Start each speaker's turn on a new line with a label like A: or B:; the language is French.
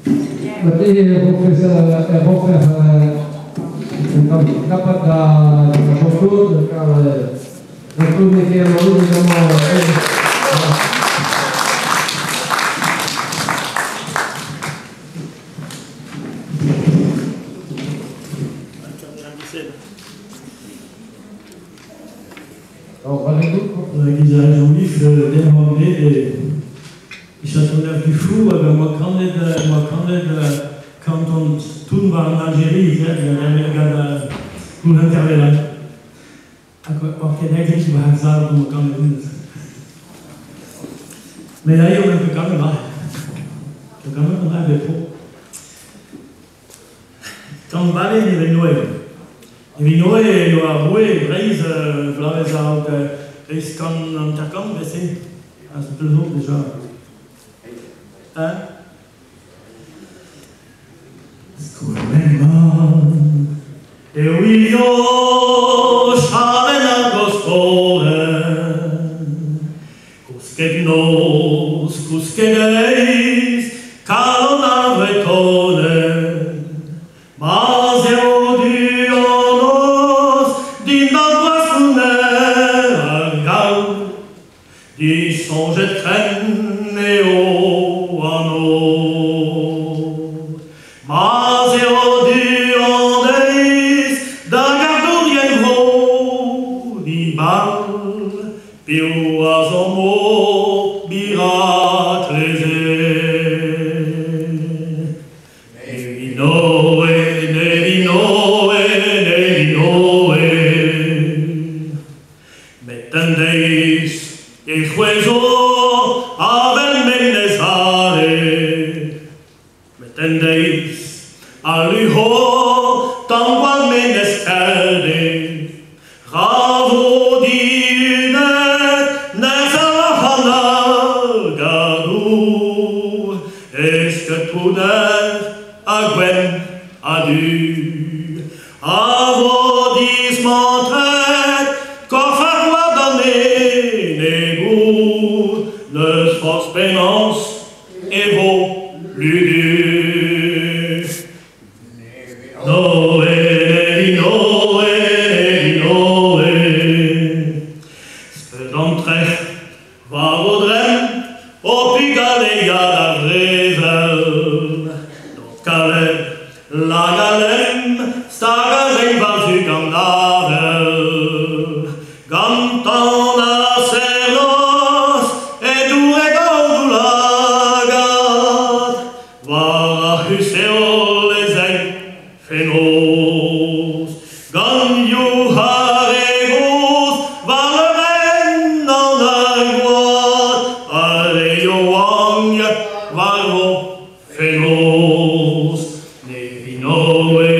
A: Berarti dapat foto kalau mikir lalu kita mau
B: Jean-Yves, les châteaux plus fous, moi quand on tourne en Algérie, il y a un intervenant. Ok, d'accord, tu vas ça, comme quand même. Mais là, on peut quand même là. Quand même, on a des pots. Quand on va aller, il y a Noël. Il y a Noël, il y a Boué, Braise, Blavesa, est-ce qu'on t'a comme baissé? C'est toujours déjà. Hein? E io sciamena costore, cusche nos, cusche deis, calona vetone, ma se odio nos, di non gal, di songe trenne o ano, ma se odio più asomo biratlese nevinoe mettendeis il juezo avel menesare mettendeis all'uho tanqual menesterde ravo di est-ce que tout neuf à Gwen a dû avodissement traite qu'en faire donner n'égou le force pénance et vaut lugu Noé, ce d'entre va vaudrem au pigaléa la vraiseul donc calais la galem stagagem va du gandavel gantan a serlos et dure gaudulagat va huseo les fenos ganyu haregos valeren en aiguat aleo wang valo fenos nevinoe